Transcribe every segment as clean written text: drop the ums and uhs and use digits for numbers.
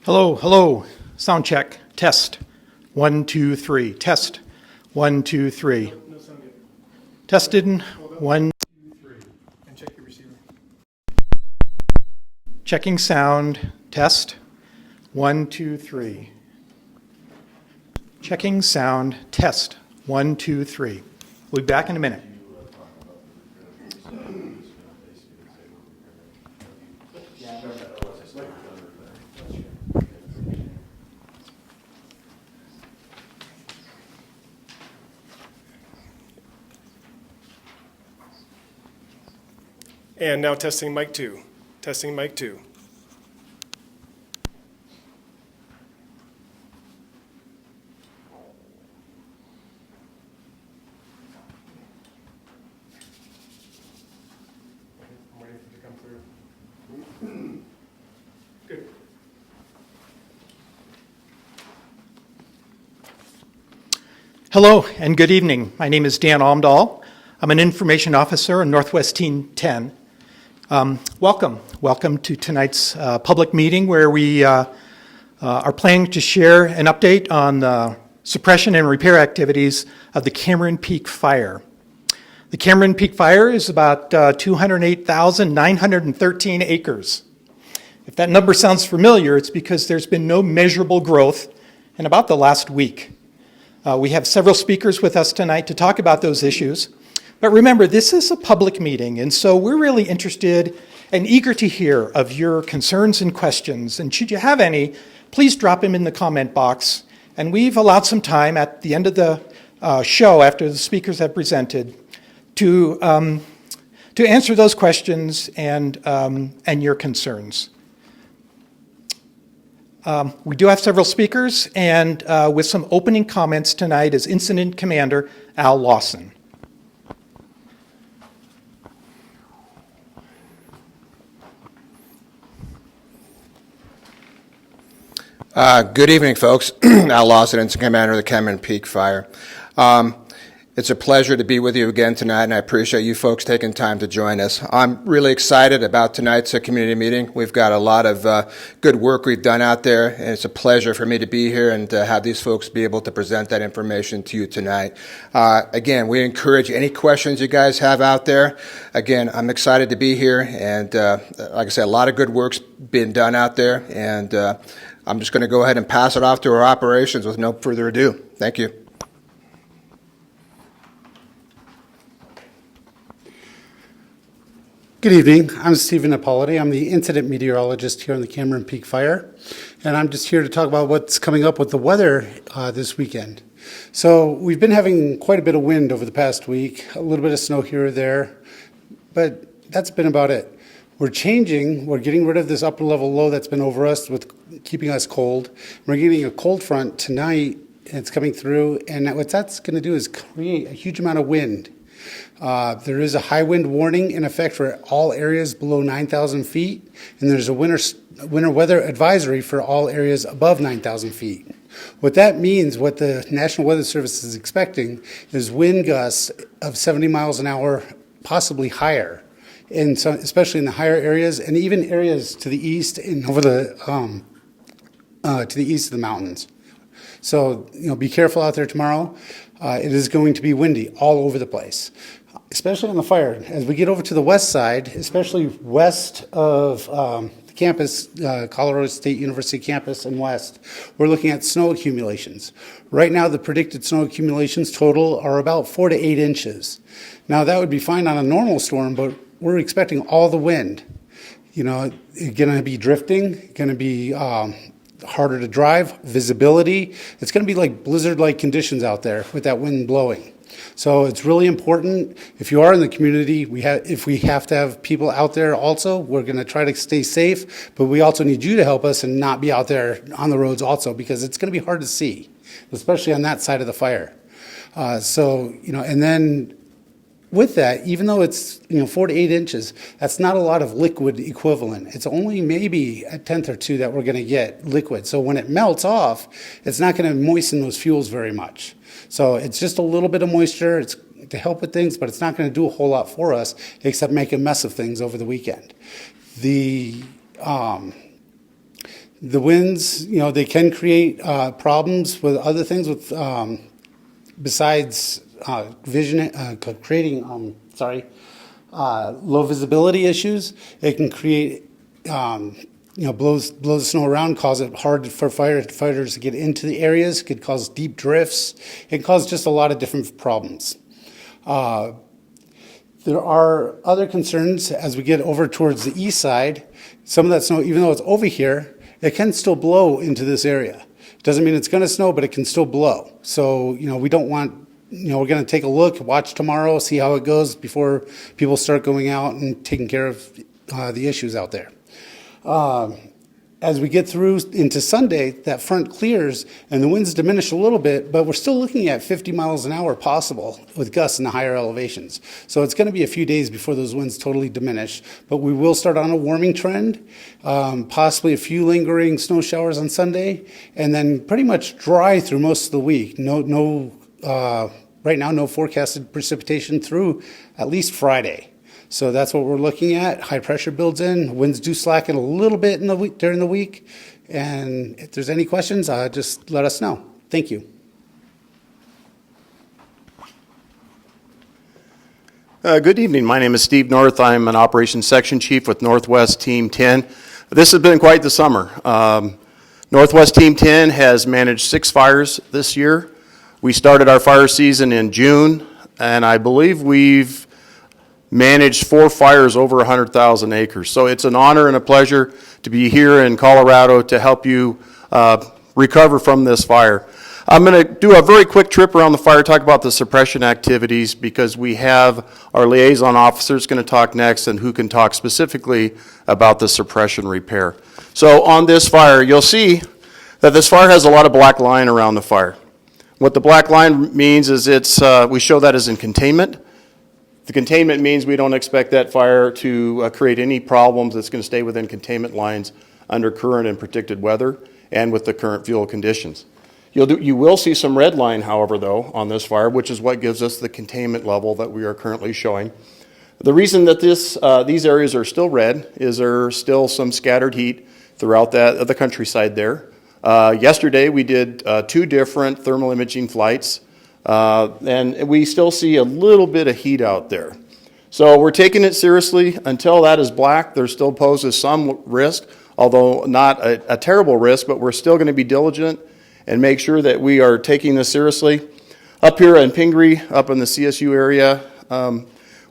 Hello, hello. Sound check. Test. 1, 2, 3. Test. 1, 2, 3. No sound yet. Tested. 1. 2, 3. And check your receiver. Checking sound. Test. 1, 2, 3. Checking sound. Test. 1, 2, 3. We'll be back in a minute. And now testing mic 2. Testing mic 2. I'm waiting for it to come through. Good. Hello and good evening. My name is Dan Omdahl. I'm an information officer in Northwest Team 10. Welcome to tonight's public meeting where we are planning to share an update on the suppression and repair activities of the Cameron Peak Fire. The Cameron Peak Fire is about 208,913 acres. If that number sounds familiar, it's because there's been no measurable growth in about the last week. We have several speakers with us tonight to talk about those issues. But remember, this is a public meeting, and so we're really interested and eager to hear of your concerns and questions. And should you have any, please drop them in the comment box. And we've allowed some time at the end of the show, after the speakers have presented, to answer those questions and your concerns. We do have several speakers, and with some opening comments tonight is Incident Commander Al Lawson. Good evening, folks. Al Lawson, Incident Commander of the Cameron Peak Fire. It's a pleasure to be with you again tonight, and I appreciate you folks taking time to join us. I'm really excited about tonight's community meeting. We've got a lot of good work we've done out there, and it's a pleasure for me to be here and to have these folks be able to present that information to you tonight. Again, we encourage any questions you guys have out there. Again, I'm excited to be here, and like I said, a lot of good work's been done out there, and I'm just going to go ahead and pass it off to our operations with no further ado. Thank you. Good evening. I'm Stephen Ippoliti. I'm the incident meteorologist here on the Cameron Peak Fire, and I'm just here to talk about what's coming up with the weather this weekend. So we've been having quite a bit of wind over the past week, a little bit of snow here or there, but that's been about it. We're getting rid of this upper level low that's been over us with keeping us cold. We're getting a cold front tonight, and it's coming through, and what that's going to do is create a huge amount of wind. There is a high wind warning in effect for all areas below 9,000 feet, and there's a winter weather advisory for all areas above 9,000 feet. What that means, what the National Weather Service is expecting, is wind gusts of 70 miles an hour, possibly higher, and so, especially in the higher areas, and even areas to the east and over the to the east of the mountains. So, be careful out there tomorrow. It is going to be windy all over the place, especially on the fire. As we get over to the west side, especially west of the campus, Colorado State University campus and west, we're looking at snow accumulations. Right now, the predicted snow accumulations total are about 4 to 8 inches. Now, that would be fine on a normal storm, but we're expecting all the wind. It's going to be drifting, going to be harder to drive, visibility. It's going to be like blizzard-like conditions out there with that wind blowing. So it's really important. If you are in the community, if we have to have people out there also, we're going to try to stay safe, but we also need you to help us and not be out there on the roads also, because it's going to be hard to see, especially on that side of the fire. And then with that, even though it's 4 to 8 inches, that's not a lot of liquid equivalent. It's only maybe a tenth or two that we're going to get liquid. So when it melts off, it's not going to moisten those fuels very much. So it's just a little bit of moisture. It's to help with things, but it's not going to do a whole lot for us except make a mess of things over the weekend. The winds, they can create problems with other things with besides vision, creating low visibility issues. It can create blows the snow around, cause it hard for firefighters to get into the areas. Could cause deep drifts. It can cause just a lot of different problems. There are other concerns as we get over towards the east side. Some of that snow, even though it's over here, it can still blow into this area. Doesn't mean it's going to snow, but it can still blow. So, we don't want, we're going to take a look, watch tomorrow, see how it goes before people start going out and taking care of the issues out there. As we get through into Sunday, that front clears and the winds diminish a little bit, but we're still looking at 50 miles an hour possible with gusts in the higher elevations. So it's going to be a few days before those winds totally diminish, but we will start on a warming trend, possibly a few lingering snow showers on Sunday, and then pretty much dry through most of the week. Right now, no forecasted precipitation through at least Friday. So that's what we're looking at. High pressure builds in. Winds do slacken a little bit during the week. And if there's any questions, just let us know. Thank you. Good evening. My name is Steve North. I'm an operations section chief with Northwest Team 10. This has been quite the summer. Northwest Team 10 has managed 6 fires this year. We started our fire season in June, and I believe we've managed 4 fires over 100,000 acres. So it's an honor and a pleasure to be here in Colorado to help you recover from this fire. I'm going to do a very quick trip around the fire, talk about the suppression activities, because we have our liaison officers going to talk next and who can talk specifically about the suppression repair. So on this fire, you'll see that this fire has a lot of black line around the fire. What the black line means is we show that as in containment. The containment means we don't expect that fire to create any problems. It's going to stay within containment lines under current and predicted weather and with the current fuel conditions. You will see some red line, however, though, on this fire, which is what gives us the containment level that we are currently showing. The reason that these areas are still red is there's still some scattered heat throughout the countryside there. Yesterday, we did 2 different thermal imaging flights. And we still see a little bit of heat out there. So we're taking it seriously. Until that is black, there still poses some risk, although not a terrible risk, but we're still going to be diligent and make sure that we are taking this seriously. Up here in Pingree, up in the CSU area,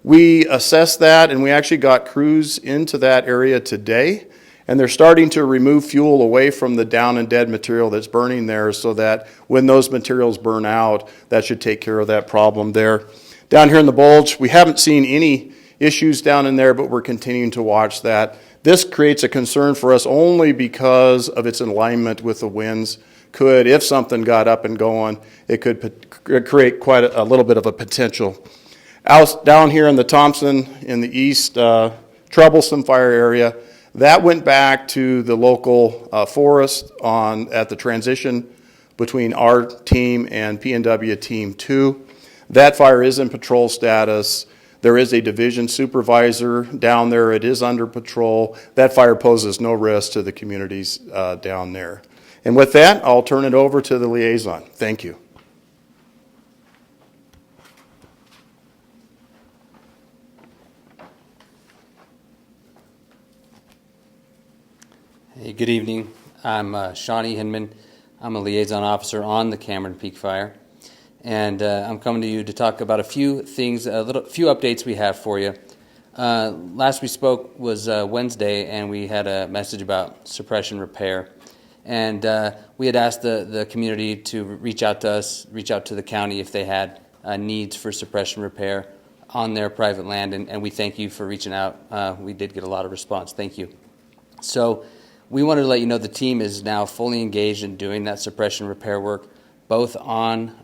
we assessed that, and we actually got crews into that area today. And they're starting to remove fuel away from the down and dead material that's burning there so that when those materials burn out, that should take care of that problem there. Down here in the bulge, we haven't seen any issues down in there, but we're continuing to watch that. This creates a concern for us only because of its alignment with the winds. If something got up and going, it could create quite a little bit of a potential. Down here in the Thompson, in the east, troublesome fire area, that went back to the local forest at the transition between our team and PNW Team 2. That fire is in patrol status. There is a division supervisor down there. It is under patrol. That fire poses no risk to the communities down there. And with that, I'll turn it over to the liaison. Thank you. Hey, good evening. I'm Shauni Hinman. I'm a liaison officer on the Cameron Peak Fire, and I'm coming to you to talk about a few things, few updates we have for you. Last we spoke was Wednesday, and we had a message about suppression repair, and we had asked the community to reach out to us, reach out to the county if they had needs for suppression repair on their private land, and we thank you for reaching out. We did get a lot of response. Thank you. So we wanted to let you know the team is now fully engaged in doing that suppression repair work, both on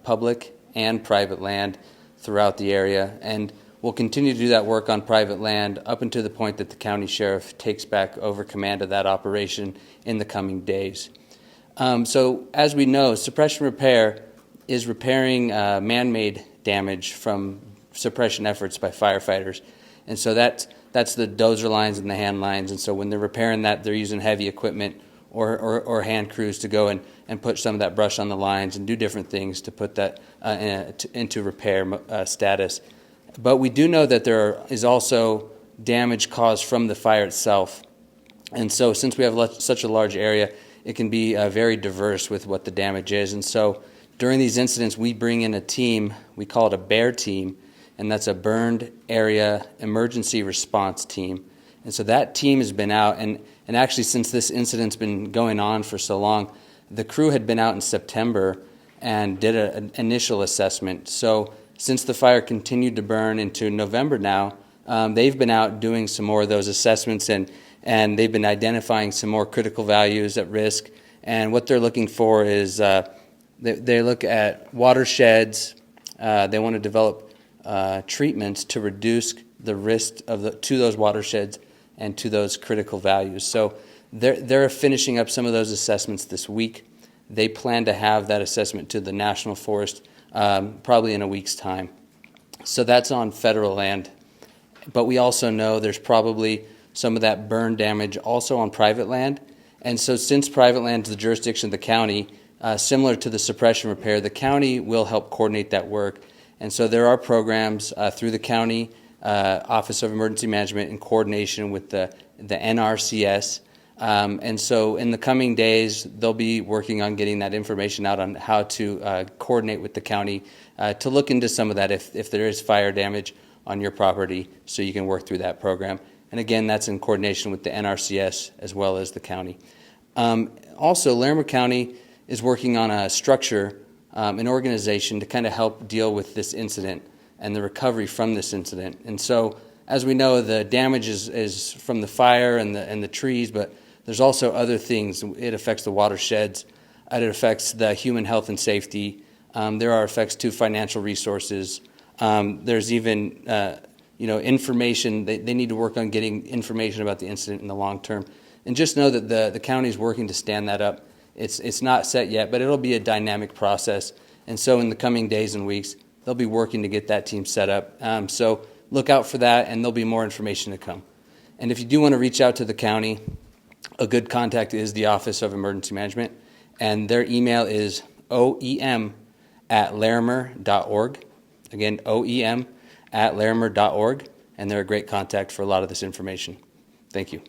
public and private land throughout the area. And we'll continue to do that work on private land up until the point that the county sheriff takes back over command of that operation in the coming days. So as we know, suppression repair is repairing man-made damage from suppression efforts by firefighters. And so that's the dozer lines and the hand lines. And so when they're repairing that, they're using heavy equipment or hand crews to go and put some of that brush on the lines and do different things to put that into repair status. But we do know that there is also damage caused from the fire itself. And so since we have such a large area, it can be very diverse with what the damage is. And so during these incidents, we bring in a team, we call it a BEAR team, and that's a Burned Area Emergency Response Team. And so that team has been out, and actually since this incident's been going on for so long, the crew had been out in September and did an initial assessment. So since the fire continued to burn into November now, they've been out doing some more of those assessments, and they've been identifying some more critical values at risk. And what they're looking for is they look at watersheds. They want to develop treatments to reduce the risk to those watersheds and to those critical values. So they're finishing up some of those assessments this week. They plan to have that assessment to the National Forest probably in a week's time. So that's on federal land. But we also know there's probably some of that burn damage also on private land. And so since private land is the jurisdiction of the county, similar to the suppression repair, the county will help coordinate that work. And so there are programs through the county Office of Emergency Management in coordination with the NRCS. And so in the coming days, they'll be working on getting that information out on how to coordinate with the county to look into some of that if there is fire damage on your property, so you can work through that program. And again, that's in coordination with the NRCS as well as the county. Also, Larimer County is working on a structure, an organization to kind of help deal with this incident and the recovery from this incident. And so, as we know, the damage is from the fire and the trees, but there's also other things. It affects the watersheds. It affects the human health and safety. There are effects to financial resources. There's even information. They need to work on getting information about the incident in the long term. And just know that the county is working to stand that up. It's not set yet, but it'll be a dynamic process. And so in the coming days and weeks, they'll be working to get that team set up. So look out for that, and there'll be more information to come. And if you do want to reach out to the county, a good contact is the Office of Emergency Management, and their email is oem@larimer.org. Again, oem@larimer.org, and they're a great contact for a lot of this information. Thank you.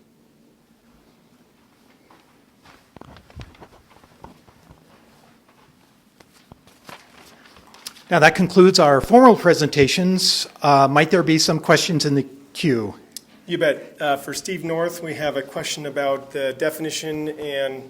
Now that concludes our formal presentations. Might there be some questions in the queue? You bet. For Steve North, we have a question about the definition, and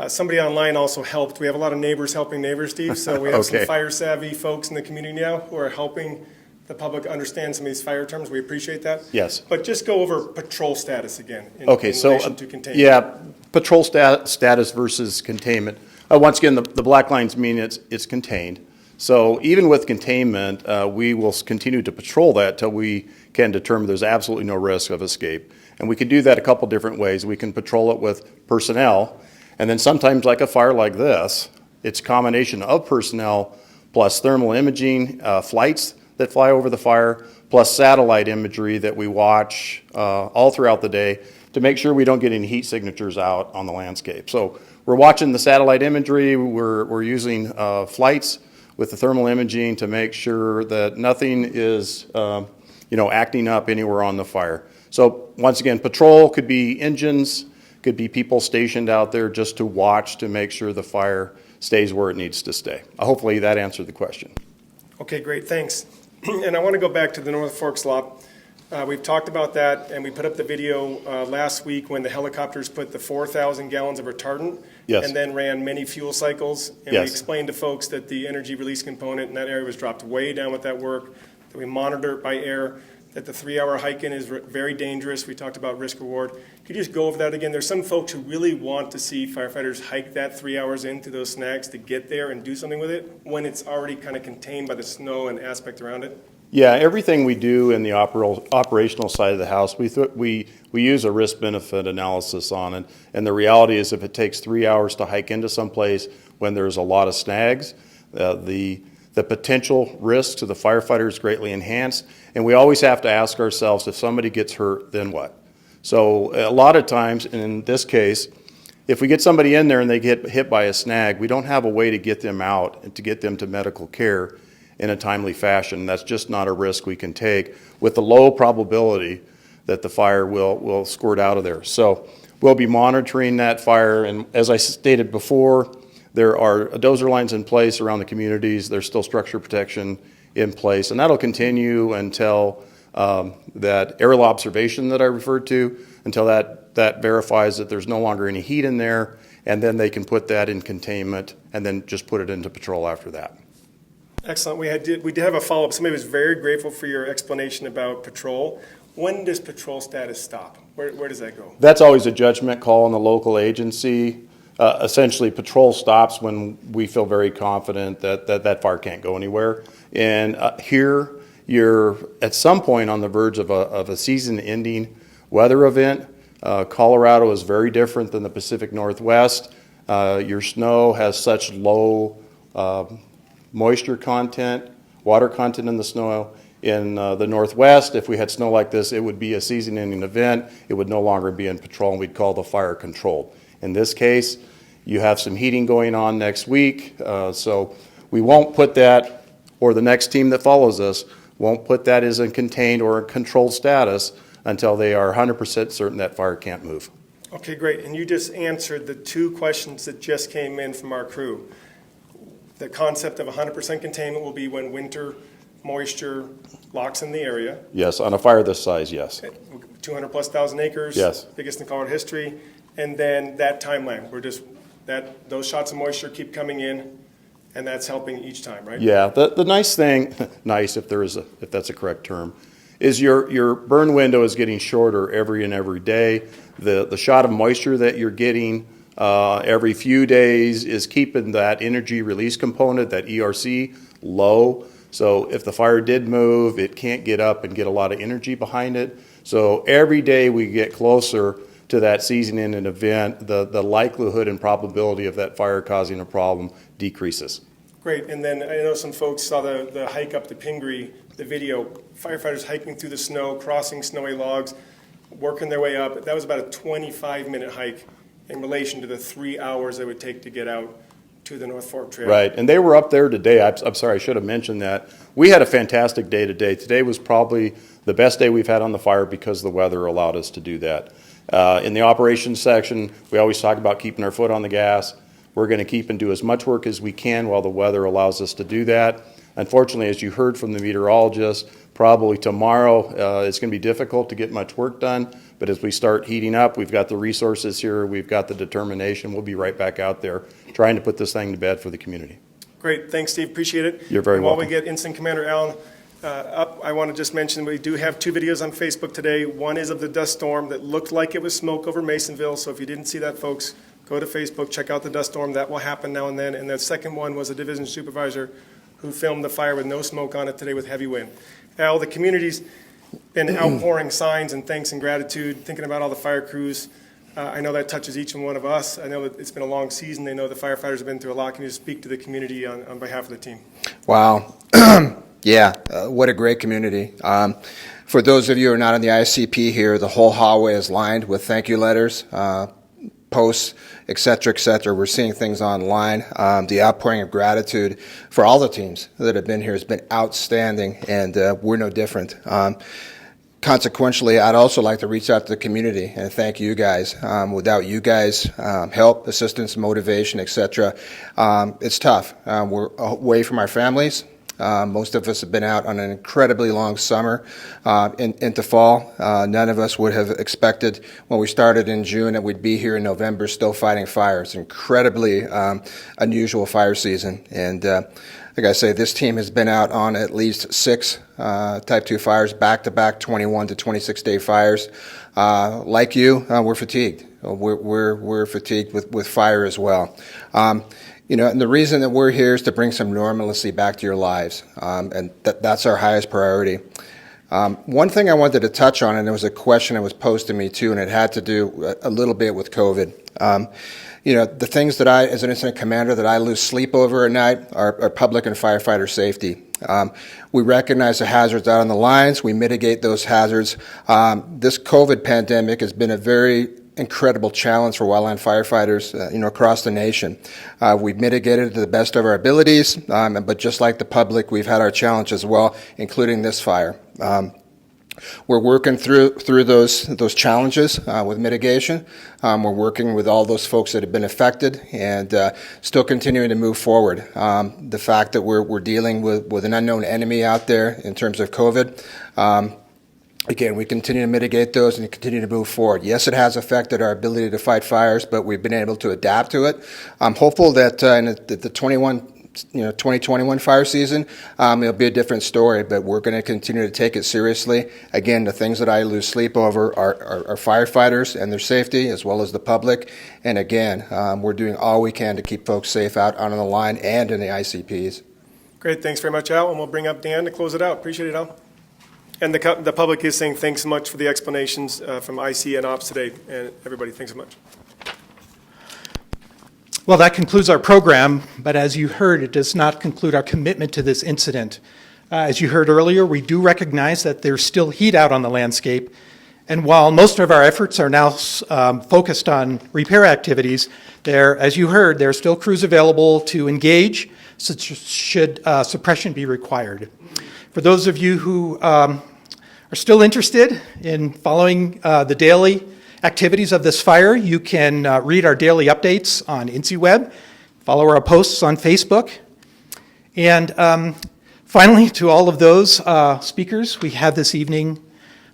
somebody online also helped. We have a lot of neighbors helping neighbors, Steve, so we have some fire-savvy folks in the community now who are helping the public understand some of these fire terms. We appreciate that. Yes. But just go over patrol status again in So relation to containment. yeah, patrol status versus containment. Once again, the black lines mean it's contained. So even with containment, we will continue to patrol that till we can determine there's absolutely no risk of escape. And we can do that a couple different ways. We can patrol it with personnel, and then sometimes like a fire like this, it's a combination of personnel plus thermal imaging, flights that fly over the fire, plus satellite imagery that we watch all throughout the day to make sure we don't get any heat signatures out on the landscape. So we're watching the satellite imagery, we're using flights with the thermal imaging to make sure that nothing is acting up anywhere on the fire. So once again, patrol could be engines, could be people stationed out there just to watch to make sure the fire stays where it needs to stay. Hopefully that answered the question. Okay, great, thanks. And I want to go back to the North Fork lot. We've talked about that, and we put up the video last week when the helicopters put the 4,000 gallons of retardant and then ran many fuel cycles. And we explained to folks that the energy release component in that area was dropped way down with that work, that we monitor it by air, that the 3-hour hike-in is very dangerous. We talked about risk-reward. Could you just go over that again? There's some folks who really want to see firefighters hike that 3 hours into those snags to get there and do something with it when it's already kind of contained by the snow and aspect around it. Yeah, everything we do in the operational side of the house, we use a risk-benefit analysis on it. And the reality is if it takes 3 hours to hike into some place when there's a lot of snags, the potential risk to the firefighter is greatly enhanced. And we always have to ask ourselves, if somebody gets hurt, then what? So a lot of times, in this case, if we get somebody in there and they get hit by a snag, we don't have a way to get them out and to get them to medical care in a timely fashion. That's just not a risk we can take with the low probability that the fire will squirt out of there. So we'll be monitoring that fire, and as I stated before, there are dozer lines in place around the communities. There's still structure protection in place, and that'll continue until that aerial observation that I referred to, until that verifies that there's no longer any heat in there, and then they can put that in containment and then just put it into patrol after that. Excellent. We did have a follow-up. Somebody was very grateful for your explanation about patrol. When does patrol status stop? Where does that go? That's always a judgment call on the local agency. Essentially, patrol stops when we feel very confident that fire can't go anywhere. And here, you're at some point on the verge of a season-ending weather event. Colorado is very different than the Pacific Northwest. Your snow has such low moisture content, water content in the snow. In the Northwest, if we had snow like this, it would be a season-ending event. It would no longer be in patrol, and we'd call the fire controlled. In this case, you have some heating going on next week, so we won't put that, or the next team that follows us, won't put that as a contained or a controlled status until they are 100% certain that fire can't move. Okay, great. And you just answered the two questions that just came in from our crew. The concept of 100% containment will be when winter moisture locks in the area. Yes, on a fire this size, yes. 200 plus thousand acres. Yes. Biggest in Colorado history. And then that timeline, those shots of moisture keep coming in, and that's helping each time, right? Yeah, the nice thing, nice if that's a correct term, is your burn window is getting shorter every day. The shot of moisture that you're getting every few days is keeping that energy release component, that ERC, low. So if the fire did move, it can't get up and get a lot of energy behind it. So every day we get closer to that season-ending event, the likelihood and probability of that fire causing a problem decreases. Great. And then I know some folks saw the hike up to Pingree, the video, firefighters hiking through the snow, crossing snowy logs, working their way up. That was about a 25-minute hike in relation to the 3 hours it would take to get out to the North Fork Trail. Right, and they were up there today. I'm sorry, I should have mentioned that. We had a fantastic day today. Today was probably the best day we've had on the fire because the weather allowed us to do that. In the operations section, we always talk about keeping our foot on the gas. We're going to keep and do as much work as we can while the weather allows us to do that. Unfortunately, as you heard from the meteorologist, probably tomorrow it's going to be difficult to get much work done. But as we start heating up, we've got the resources here, we've got the determination. We'll be right back out there trying to put this thing to bed for the community. Great. Thanks, Steve. Appreciate it. You're very welcome. While we get Ensign Commander Allen up, I want to just mention we do have two videos on Facebook today. One is of the dust storm that looked like it was smoke over Masonville. So if you didn't see that, folks, go to Facebook, check out the dust storm. That will happen now and then. And the second one was a division supervisor who filmed the fire with no smoke on it today with heavy wind. Al, the community's been outpouring signs and thanks and gratitude, thinking about all the fire crews. I know that touches each and one of us. I know that it's been a long season. They know the firefighters have been through a lot. Can you just speak to the community on behalf of the team? Wow. Yeah, what a great community. For those of you who are not on the ICP here, the whole hallway is lined with thank you letters, posts, et cetera, et cetera. We're seeing things online. The outpouring of gratitude for all the teams that have been here has been outstanding, and we're no different. Consequentially, I'd also like to reach out to the community and thank you guys. Without you guys' help, assistance, motivation, et cetera, it's tough. We're away from our families. Most of us have been out on an incredibly long summer into fall. None of us would have expected when we started in June that we'd be here in November still fighting fires. Incredibly unusual fire season. And like I say, this team has been out on at least 6 Type 2 fires, back-to-back 21 to 26-day fires. Like you, we're fatigued. We're fatigued with fire as well. You know, and the reason that we're here is to bring some normalcy back to your lives, and that's our highest priority. One thing I wanted to touch on, and there was a question that was posed to me too, and it had to do a little bit with COVID. You know, the things that I, as an incident commander, that I lose sleep over at night are public and firefighter safety. We recognize the hazards out on the lines. We mitigate those hazards. This COVID pandemic has been a very incredible challenge for wildland firefighters, across the nation. We've mitigated it to the best of our abilities, but just like the public, we've had our challenge as well, including this fire. We're working through those challenges with mitigation. We're working with all those folks that have been affected and still continuing to move forward. The fact that we're dealing with an unknown enemy out there in terms of COVID, again, we continue to mitigate those and continue to move forward. Yes, it has affected our ability to fight fires, but we've been able to adapt to it. I'm hopeful that in the 2021 fire season, it'll be a different story, but we're going to continue to take it seriously. Again, the things that I lose sleep over are firefighters and their safety, as well as the public. And again, we're doing all we can to keep folks safe out on the line and in the ICPs. Great, thanks very much, Al, and we'll bring up Dan to close it out. Appreciate it, Al. And the public is saying thanks so much for the explanations from IC and Ops today, and everybody, thanks so much. Well, that concludes our program, but as you heard, it does not conclude our commitment to this incident. As you heard earlier, we do recognize that there's still heat out on the landscape, and while most of our efforts are now focused on repair activities, as you heard, there are still crews available to engage should suppression be required. For those of you who are still interested in following the daily activities of this fire, you can read our daily updates on InciWeb, follow our posts on Facebook. And finally, to all of those speakers we have this evening,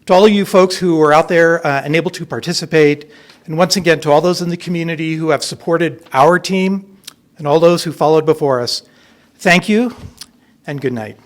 to all of you folks who are out there and able to participate, and once again, to all those in the community who have supported our team and all those who followed before us, thank you and good night.